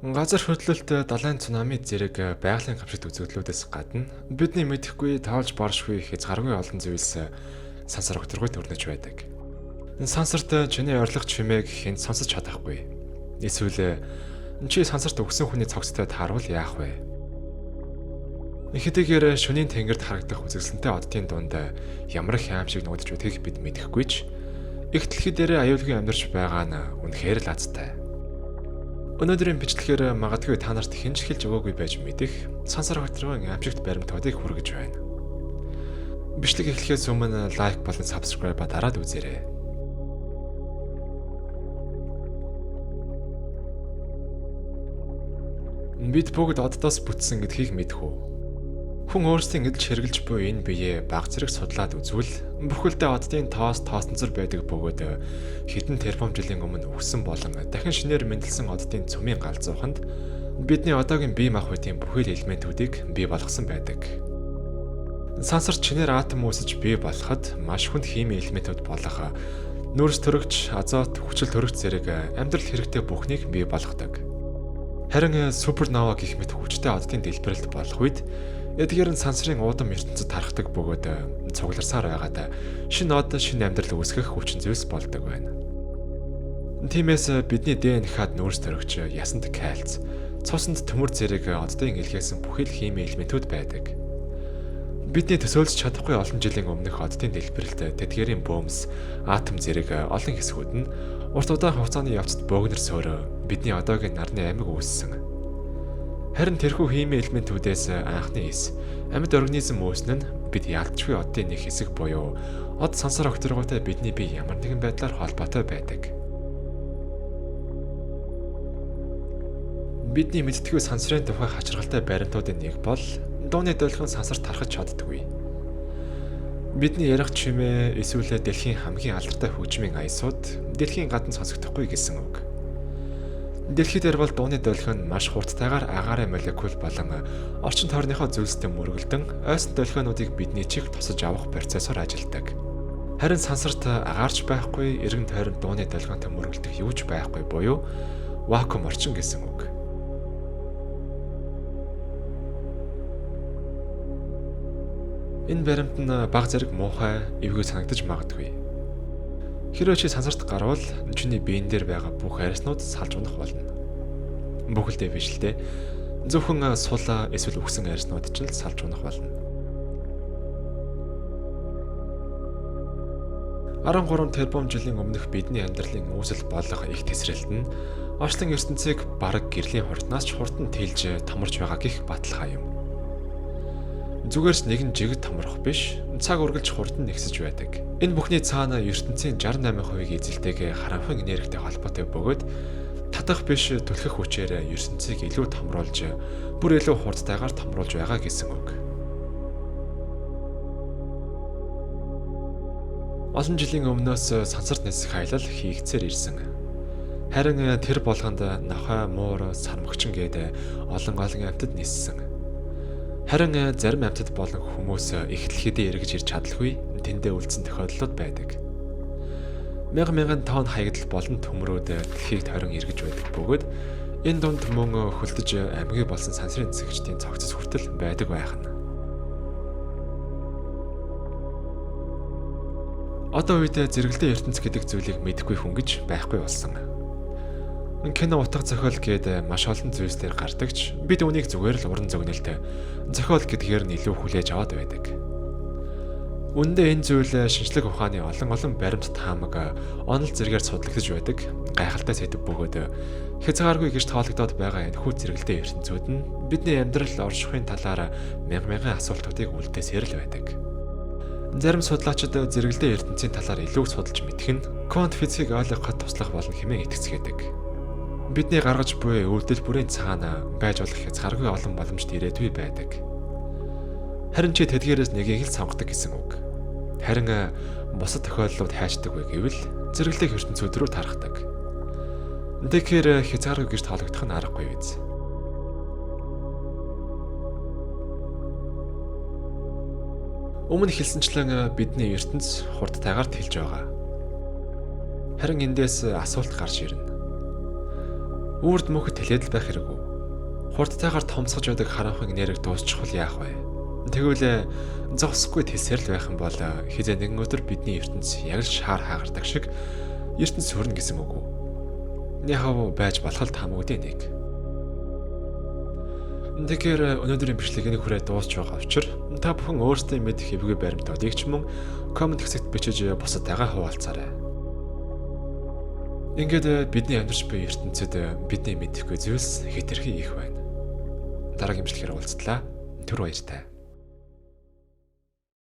Газар хөдлөлт далайн цунами зэрэг байгалийн гамшигт үзэгдлүүдээс гадна бидний мэдэхгүй тоолж боршгүй хязгааргүй олон зүйлс сансар окторгой төрнөж байдаг. Сансарт чиний орилго чимээг хэн сонсож чадахгүй. Эсвэл чи сансарт өгсөн хүний цогцтой таарвал яах вэ? Хэдийгээр шөнийн тэнгэрт харагдах үзэсгэлэнтэй оддын дунд ямар их аим шиг нүүдэж байдгийг бид мэдэхгүй ч их дэлхий дээр аюулгүй амьдарч байгаа нь үнэхээр л азтай. Өнөөдрийн бичлэгээр магадгүй та нарт хэн ч хэлж өгөөгүй байж мэдэх сансар окторгойн аимшигт баримтуудыг хүргэж байна. Бичлэг эхлэхээс өмнө лайк болон subscribe дараад үзээрэй. Бид бүгд оддоос бүтсэн гэдгийг мэдэх үү? Хүн өөрсдийн эдл шэргэлж буй энэ биеэ баг зэрэг судлаад үзвэл бүхэлдээ оддын тоосонцор байдаг бөгөөд хэдэн тэрбум жилийн өмнө өгсөн болон дахин шинээр мэндэлсэн оддын цөмийн галзууханд бидний одоогийн бие махбодын бүхэл элементүүдийг бий болгосон байдаг. Сансар чинээр атом үүсэж бий болоход маш хүнд химийн элементүүд болох нүүрс төрөгч, азот, хүчил төрөгч зэрэг амьдрал хэрэгтэй бүхнийг бий болгодог. Харин супернова гэх мэт хүчтэй оддын дэлбэрэлт болох үед эдгээр нь сансрын уудам ертөнцид тархдаг бөгөөд цугларсаар байгаад шинэ од шинэ амьдрал үүсгэх хүчин зүйлс болдог байна. Тиймээс бидний ДНХ-д нүүрс төрөгч, ясанд кальц, цуснд төмөр зэрэг оддын илгээсэн бүхэл химийн элементүүд байдаг. Бидний төсөөлж чадахгүй олон жилийн өмнөх оддын дэлбэрэлт тэдгээрийн бөөмс, атом зэрэг олон хэсгүүд нь урт удаан хугацааны явцад бөөгнөр сөөрөө бидний одоогийн нарны аймаг үүссэн. Харин тэрхүү химийн элементүүдээс анхны эс амьд организм үүснэ нь бид ялцгүй оддын нэг хэсэг буюу од сансар окторгойтой бидний бие ямар нэгэн байдлаар холбоотой байдаг. Бидний мэддэггүй сансрын тухай хачиргалтай баримтуудын нэг бол дууны долгион сансарт тархаж чаддаггүй. Бидний ярих чимээ эсвэл дэлхийн хамгийн алдартай хөгжмийн аясууд дэлхийн гадна сонсогдохгүй гэсэн үг. Дэлхий дээр бол дууны долгион маш хурдтайгаар агаарын молекул болон орчин тойрныхоо зүйлстэй мөргөлдөн ойсон долгионуудыг бидний чих тусаж авах процессор ажилладаг. Харин сансарт агаарч байхгүй, эргэн тойронд дууны долгионтой мөргөлдөх юу ч байхгүй буюу вакуум орчин гэсэн үг. Энэ баримт нь баг зэрэг муухай, эвгүй санагдаж магадгүй. Хэрвээ чи сансарт гарвал чиний биен дээр байгаа бүх арьснууд салж унах болно. Бүхэлдээ биш л дээ. Зөвхөн сул эсвэл үхсэн арьснууд ч л салж унах болно. 13 тэрбум жилийн өмнөх бидний амьдралын үүсэл болох их тесрэлт нь орчлон ертөнцийг бараг гэрлийн хурднаас ч хурдан тэлж томорч байгаа гэх баталгаа юм. Зүгээрс нэгэн жигд томрох биш, цаг үргэлж хурдан нэгсэж байдаг. Энэ бүхний цаана ертөнцийн 68% эзэлтэйг харанхуй энергитэй холбоотой бөгөөд татах биш түлхэх хүчээр ертөнцийг илүү томруулж, бүр илүү хурдтайгаар томруулж байгаа гэсэн үг. Олон жилийн өмнөөс сансарт нисэх аялал хийгцээр ирсэн. Харин тэр болгонд нохой, муур, сармагчин гээд олон амьтад ниссэн. Харин зарим амьтад болон хүмүүс их дэлхийдээ эргэж ирж чадалгүй тэндээ үлдсэн тохиолдлууд байдаг. Мянган тонн хаягдал болон төмрүүд дэлхийг тойрон эргэж байдаг бөгөөд энэ дунд мөн хөлдөж амьгүй болсон сансрын нисгчдийн цогцос хүртэл байдаг байх нь. Одоо үед зэрэгэлдээ ертөнц гэдэг зүйлийг мэдэхгүй хүн гэж байхгүй болсон. Кино утга зохиол гээд маш олон зүйлс дээр гардагч бид үүнийг зүгээр л уран зөгнөлт зохиол гэдгээр нь илүү хүлээж аваад байдаг. Үүндээ энэ зүйл шинжлэх ухааны олон баримт таамаг онол зэргээр судлагдж байдаг гайхалтай сэдв бөгөөд хязгааргүй гэж тоологдоод байгаа энэ хүү зэрэгэлдээ ертөнцүүд нь бидний амьдрал оршихуйн талаар мянган асуултуудыг үлдээсээр л байдаг. Зарим судлаачид зэрэгэлдээ ертөнцийн талаар илүү судалж мэдэх нь квант физикийг ойлгоход туслах болно хэмээн итгэцгээдэг. Бидний гаргаж буй үйлдэл бүрийн цаана байж болох хязгааргүй олон боломжт ирээдүй байдаг. Харин чи тэдгээрээс нэгийг л сонгодог гэсэн үг. Харин бусад тохиолдлууд хайшдаг вэ гэвэл зэрэглэх ертөнцүүд рүү тархдаг. Тэгэхээр хязгааргүй гэж тоологдох нь аргагүй биз. Өмнө хэлсэнчлэн бидний ертөнц хурдтайгаар тэлж байгаа. Харин эндээс асуулт гарч ирнэ. Үрд мөхөд тэлээд л байх хэрэггүй. Хурдтайгаар томсгож байдаг харанхуйн нэрэг дуусчихвал яах вэ? Тэгвэл зогсохгүй тэлсээр л байх юм бол хизээ нэгэн өдөр бидний ертөнц яг л шаар хаагардаг шиг ертөнц сүрнэ гэсэн үг үү? Яхав байж болох л таамагуудын нэг. Тэгэхээр өнөөдрийн бичлэгийн хүрээ дуусч байгаа учраас та бүхэн өөрсдийн мэдэх хэвгүй баримтуудыг ч мөн комент хэсэгт бичиж бусадтайгаа хуваалцаарай. Ингээд бидний амьдарч буй ертөнцид бидний мэдэхгүй зүйлс хэтэрхий их байна. Дараагийн бичлэгээр уулзтлаа. Түр баяртай.